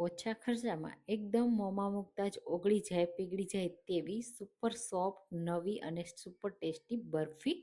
ઓછા ખર્ચામાં એકદમ મોંમાં મૂકતા જ ઓગળી જાય પીગળી જાય તેવી સુપર સોફ્ટ નવી અને super tasty barfi.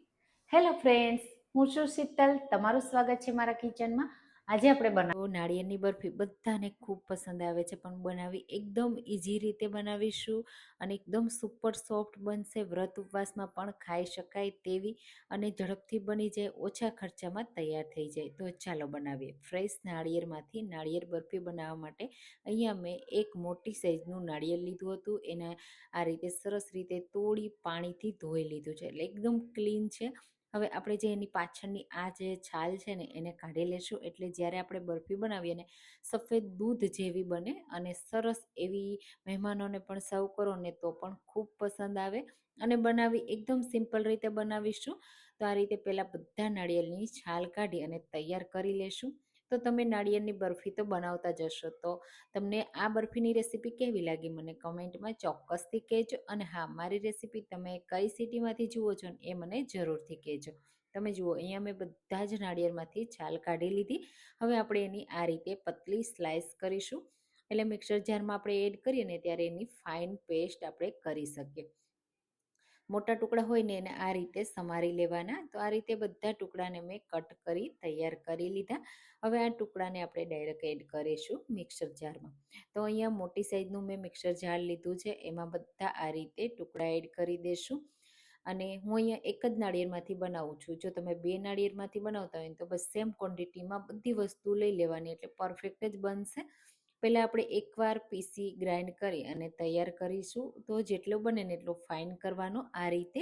Hello friends, હું છું શીતલ. તમારું સ્વાગત છે મારા કિચનમાં. આજે આપણે તો નાળિયેરની બરફી બધાને ખૂબ પસંદ આવે છે, પણ બનાવી એકદમ ઇઝી રીતે બનાવીશું અને એકદમ સુપર સોફ્ટ બનશે. વ્રત ઉપવાસમાં પણ ખાઈ શકાય તેવી અને ઝડપથી બની જાય, ઓછા ખર્ચામાં તૈયાર થઈ જાય. તો ચાલો બનાવીએ. ફ્રેશ નાળિયેરમાંથી નાળિયેર બરફી બનાવવા માટે અહીંયા મેં એક મોટી સાઈઝનું નાળિયેર લીધું હતું. એને આ રીતે સરસ રીતે તોડી પાણીથી ધોઈ લીધું છે, એટલે એકદમ ક્લીન છે. હવે આપણે જે એની પાછળની આ જે છાલ છે ને એને કાઢી લેશું, એટલે જ્યારે આપણે બરફી બનાવીએ ને સફેદ દૂધ જેવી બને અને સરસ એવી મહેમાનોને પણ સર્વ કરો ને તો પણ ખૂબ પસંદ આવે. અને બનાવી એકદમ સિમ્પલ રીતે બનાવીશું. તો આ રીતે પહેલાં બધા નાળિયેરની છાલ કાઢી અને તૈયાર કરી લેશું. તો તમે નાળિયેરની બરફી તો બનાવતા જ હશો, તો તમને આ બરફીની રેસીપી કેવી લાગી મને કમેન્ટમાં ચોક્કસથી કહેજો. અને હા, મારી રેસીપી તમે કઈ સિટીમાંથી જુઓ છો ને એ મને જરૂરથી કહેજો. તમે જુઓ અહીંયા મેં બધા જ નાળિયેરમાંથી છાલ કાઢી લીધી. હવે આપણે એની આ રીતે પતલી સ્લાઇસ કરીશું, એટલે મિક્સર જારમાં આપણે એડ કરીએ ને ત્યારે એની ફાઇન પેસ્ટ આપણે કરી શકીએ. મોટા ટુકડા હોય ને એને આ રીતે સમારી લેવાના. તો આ રીતે બધા ટુકડાને મેં કટ કરી તૈયાર કરી લીધા. હવે આ ટુકડાને આપણે ડાયરેક્ટ એડ કરીશું મિક્સર જારમાં. તો અહીંયા મોટી સાઈઝનું મેં મિક્સર જાર લીધું છે, એમાં બધા આ રીતે ટુકડા એડ કરી દઈશું. અને હું અહીંયા એક જ નાળિયેરમાંથી બનાવું છું. જો તમે બે નાળિયેરમાંથી બનાવતા હોય તો બસ સેમ ક્વોન્ટિટીમાં બધી વસ્તુ લઈ લેવાની, એટલે પરફેક્ટ જ બનશે. પહેલાં આપણે એકવાર પીસી ગ્રાઇન્ડ કરી અને તૈયાર કરીશું. તો જેટલો બને ને એટલો ફાઇન કરવાનો. આ રીતે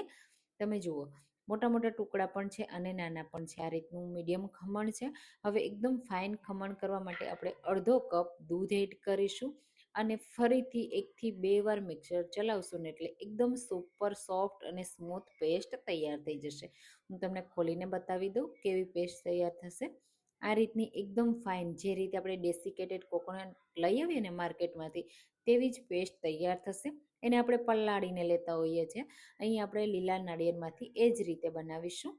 તમે જુઓ મોટા મોટા ટુકડા પણ છે અને નાના પણ છે. આ રીતનું મીડિયમ ખમણ છે. હવે એકદમ ફાઇન ખમણ કરવા માટે આપણે અડધો કપ દૂધ એડ કરીશું અને ફરીથી 1 થી 2 વાર મિક્સર ચલાવશું ને એટલે એકદમ સુપર સોફ્ટ અને સ્મૂથ પેસ્ટ તૈયાર થઈ જશે. હું તમને ખોલીને બતાવી દઉં કેવી પેસ્ટ તૈયાર થશે. આ રીતની એકદમ ફાઇન, જે રીતે આપણે ડેસિકેટેડ કોકોનટ લઈ આવીએ ને માર્કેટમાંથી તેવી જ પેસ્ટ તૈયાર થશે. એને આપણે પલાળીને લેતા હોઈએ છીએ. અહીં આપણે લીલા નાળિયેરમાંથી એ જ રીતે બનાવીશું.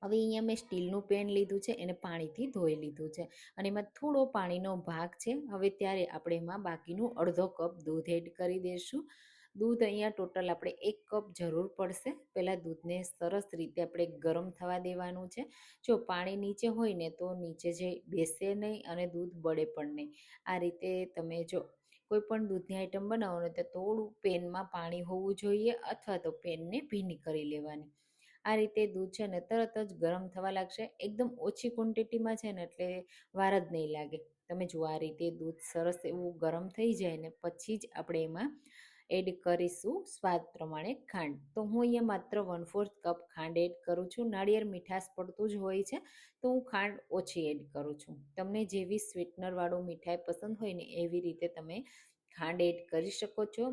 હવે અહીંયા મેં સ્ટીલનું પેન લીધું છે, એને પાણીથી ધોઈ લીધું છે અને એમાં થોડો પાણીનો ભાગ છે. હવે ત્યારે આપણે એમાં બાકીનું અડધો કપ દૂધ એડ કરી દઈશું. દૂધ અહીંયા ટોટલ આપણે 1 કપ જરૂર પડશે. પહેલાં દૂધને સરસ રીતે આપણે ગરમ થવા દેવાનું છે. જો પાણી નીચે હોય ને તો નીચે જે બેસે નહીં અને દૂધ બળે પણ નહીં. આ રીતે તમે જો કોઈ પણ દૂધની આઈટમ બનાવો ને તો થોડું પેનમાં પાણી હોવું જોઈએ, અથવા તો પેનને ભીની કરી લેવાની. આ રીતે દૂધ છે ને તરત જ ગરમ થવા લાગશે. એકદમ ઓછી ક્વોન્ટિટીમાં છે ને એટલે વાર જ નહીં લાગે. તમે જુઓ આ રીતે દૂધ સરસ એવું ગરમ થઈ જાય ને પછી જ આપણે એમાં એડ કરીશું સ્વાદ પ્રમાણે ખાંડ. તો હું અહીંયા માત્ર 1/4 કપ ખાંડ એડ કરું છું. નાળિયેર મીઠાશ પડતું જ હોય છે, તો હું ખાંડ ઓછી એડ કરું છું. તમને જેવી સ્વીટનરવાળું મીઠાઈ પસંદ હોય ને એવી રીતે તમે ખાંડ એડ કરી શકો છો.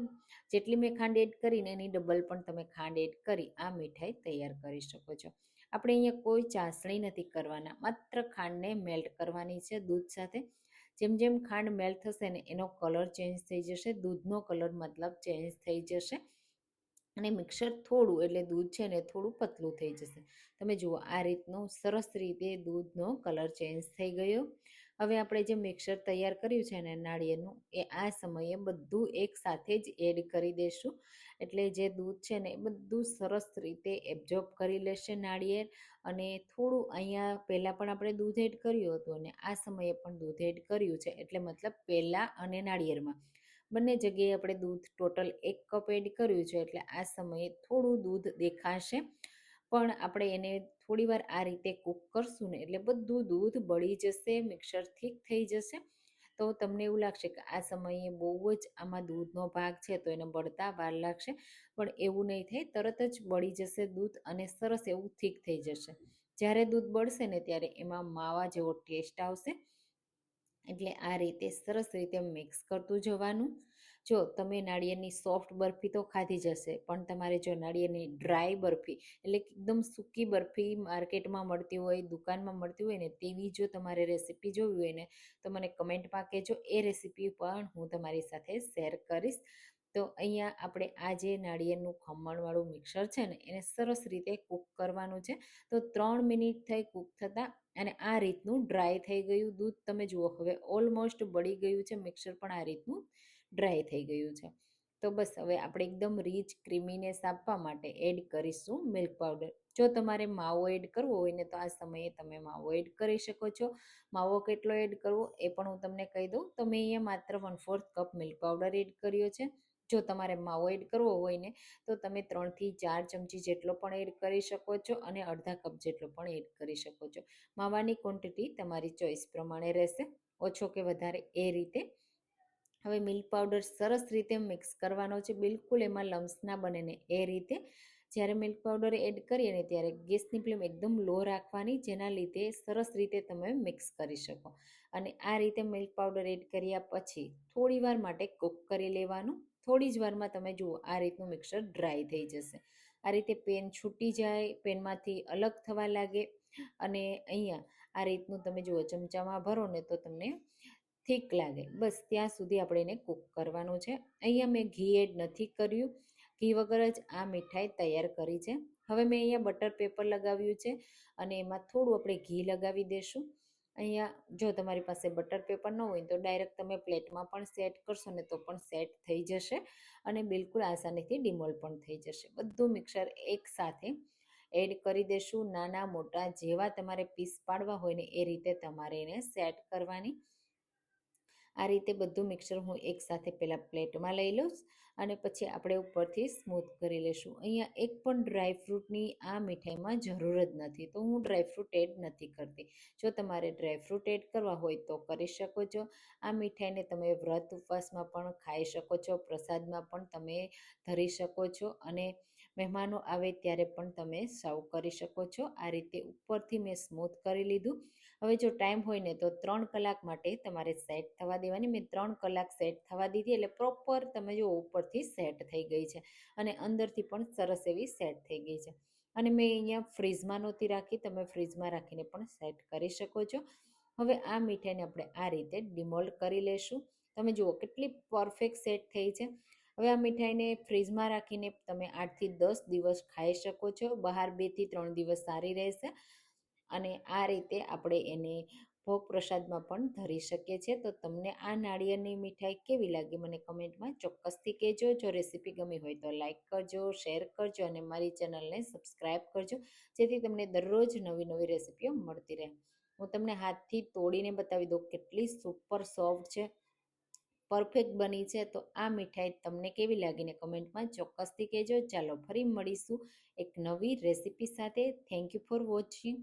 જેટલી મેં ખાંડ એડ કરીને એની ડબલ પણ તમે ખાંડ એડ કરી આ મીઠાઈ તૈયાર કરી શકો છો. આપણે અહીંયા કોઈ ચાસણી નથી કરવાના, માત્ર ખાંડને મેલ્ટ કરવાની છે દૂધ સાથે. જેમ જેમ ખાંડ મેલ્ટ થશે ને એનો કલર ચેન્જ થઈ જશે, દૂધનો કલર મતલબ ચેન્જ થઈ જશે અને મિક્સર થોડું એટલે દૂધ છે ને થોડું પતલું થઈ જશે. તમે જુઓ આ રીતનું સરસ રીતે દૂધનો કલર ચેન્જ થઈ ગયો. હવે આપણે જે મિક્સર તૈયાર કર્યું છે ને નાળિયેરનું એ આ સમયે બધું એક સાથે જ એડ કરી દઈશું, એટલે જે દૂધ છે ને એ બધું સરસ રીતે એબ્ઝોર્બ કરી લેશે નાળિયેર. અને થોડું અહીંયા પહેલાં પણ આપણે દૂધ એડ કર્યું હતું અને આ સમયે પણ દૂધ એડ કર્યું છે, એટલે મતલબ પહેલાં અને નાળિયેરમાં બંને જગ્યાએ આપણે દૂધ ટોટલ 1 કપ એડ કર્યું છે, એટલે આ સમયે થોડું દૂધ દેખાશે. પણ આપણે એને થોડી વાર આ રીતે કૂક કરશું ને એટલે બધું દૂધ બળી જશે, મિક્સર ઠીક થઈ જશે. તો તમને એવું લાગશે કે આ સમયે બહુ જ આમાં દૂધનો ભાગ છે તો એને બળતા વાર લાગશે, પણ એવું નહીં થાય. તરત જ બળી જશે દૂધ અને સરસ એવું ઠીક થઈ જશે. જ્યારે દૂધ બળશે ને ત્યારે એમાં માવા જેવો ટેસ્ટ આવશે. એટલે આ રીતે સરસ રીતે મિક્સ કરતું જવાનું. જો તમે નાળિયેરની સોફ્ટ બરફી તો ખાધી જ હશે, પણ તમારે જો નાળિયેરની ડ્રાય બરફી એટલે કે એકદમ સૂકી બરફી માર્કેટમાં મળતી હોય, દુકાનમાં મળતી હોય ને તેવી જો તમારે રેસીપી જોવી હોય ને તો મને કમેન્ટમાં કહેજો. એ રેસીપી પણ હું તમારી સાથે શેર કરીશ. તો અહીંયા આપણે આ જે નાળિયેરનું ખમણવાળું મિક્સર છે ને એને સરસ રીતે કૂક કરવાનું છે. તો 3 મિનિટ થઈ કૂક થતાં અને આ રીતનું ડ્રાય થઈ ગયું દૂધ તમે જુઓ, હવે ઓલમોસ્ટ બળી ગયું છે, મિક્સર પણ આ રીતનું ડ્રાય થઈ ગયું છે. તો બસ હવે આપણે એકદમ રીચ ક્રીમીનેસ આપવા માટે એડ કરીશું મિલ્ક પાવડર. જો તમારે માવો એડ કરવો હોય ને તો આ સમયે તમે માવો એડ કરી શકો છો. માવો કેટલો એડ કરવો એ પણ હું તમને કહી દઉં. તો મેં અહીંયા માત્ર 1/4 કપ મિલ્ક પાવડર એડ કર્યો છે. જો તમારે માવો એડ કરવો હોય ને તો તમે 3થી 4 ચમચી જેટલો પણ એડ કરી શકો છો અને અડધા કપ જેટલો પણ એડ કરી શકો છો. માવાની ક્વોન્ટિટી તમારી ચોઈસ પ્રમાણે રહેશે, ઓછો કે વધારે એ રીતે. હવે મિલ્ક પાવડર સરસ રીતે મિક્સ કરવાનો છે, બિલકુલ એમાં લમ્સ ના બને ને એ રીતે. જ્યારે મિલ્ક પાવડર એડ કરીએ ને ત્યારે ગેસની ફ્લેમ એકદમ લો રાખવાની, જેના લીધે સરસ રીતે તમે મિક્સ કરી શકો. અને આ રીતે મિલ્ક પાવડર એડ કર્યા પછી થોડી વાર માટે કૂક કરી લેવાનું. થોડી જ વારમાં તમે જુઓ આ રીતનું મિક્સર ડ્રાય થઈ જશે. આ રીતે પેન છૂટી જાય, પેનમાંથી અલગ થવા લાગે અને અહીંયા આ રીતનું તમે જુઓ ચમચામાં ભરો ને તો તમને થીક લાગે, બસ ત્યાં સુધી આપણે એને કૂક કરવાનું છે. અહીંયા મેં ઘી એડ નથી કર્યું, ઘી વગર જ આ મીઠાઈ તૈયાર કરી છે. હવે મેં અહીંયા બટર પેપર લગાવ્યું છે અને એમાં થોડું આપણે ઘી લગાવી દઈશું. અહીંયા જો તમારી પાસે બટર પેપર ન હોય તો ડાયરેક્ટ તમે પ્લેટમાં પણ સેટ કરશો ને તો પણ સેટ થઈ જશે અને બિલકુલ આસાનીથી ડિમોલ્ડ પણ થઈ જશે. બધું મિક્સર એકસાથે એડ કરી દેશું. નાના મોટા જેવા તમારે પીસ પાડવા હોય ને એ રીતે તમારે એને સેટ કરવાની. આ રીતે બધું મિક્સર હું એકસાથે પહેલાં પ્લેટમાં લઈ લઉં અને પછી આપણે ઉપરથી સ્મૂથ કરી લઈશું. અહીંયા એક પણ ડ્રાયફ્રૂટની આ મીઠાઈમાં જરૂર જ નથી, તો હું ડ્રાયફ્રૂટ એડ નથી કરતી. જો તમારે ડ્રાયફ્રૂટ એડ કરવા હોય તો કરી શકો છો. આ મીઠાઈને તમે વ્રત ઉપવાસમાં પણ ખાઈ શકો છો, પ્રસાદમાં પણ તમે ધરી શકો છો અને મહેમાનો આવે ત્યારે પણ તમે સર્વ કરી શકો છો. આ રીતે ઉપરથી મેં સ્મૂથ કરી લીધું. હવે જો ટાઈમ હોય ને તો 3 કલાક માટે તમારે સેટ થવા દેવાની. મેં 3 કલાક સેટ થવા દીધી એટલે પ્રોપર તમે જો ઉપરથી સેટ થઈ ગઈ છે અને અંદરથી પણ સરસ એવી સેટ થઈ ગઈ છે. અને મેં અહીંયા ફ્રીઝમાં નહોતી રાખી, તમે ફ્રીઝમાં રાખીને પણ સેટ કરી શકો છો. હવે આ મીઠાઈને આપણે આ રીતે ડિમોલ્ડ કરી લેશું. તમે જુઓ કેટલી પરફેક્ટ સેટ થઈ છે. હવે આ મીઠાઈને ફ્રીઝમાં રાખીને તમે 8થી 10 દિવસ ખાઈ શકો છો. બહાર 2થી 3 દિવસ સારી રહેશે અને આ રીતે આપણે એને ભોગ પ્રસાદમાં પણ ધરી શકીએ છીએ. તો તમને આ નાળિયેરની મીઠાઈ કેવી લાગી મને કમેન્ટમાં ચોક્કસથી કહેજો. જો રેસીપી ગમી હોય તો લાઈક કરજો, શેર કરજો અને મારી ચેનલને સબસ્ક્રાઈબ કરજો, જેથી તમને દરરોજ નવી નવી રેસીપીઓ મળતી રહે. હું તમને હાથથી તોડીને બતાવી દઉં કેટલી સુપર સોફ્ટ છે, પરફેક્ટ બની છે. તો આ મીઠાઈ તમને કેવી લાગીને કમેન્ટમાં ચોક્કસથી કહેજો. ચાલો ફરી મળીશું એક નવી રેસીપી સાથે. Thank you for watching.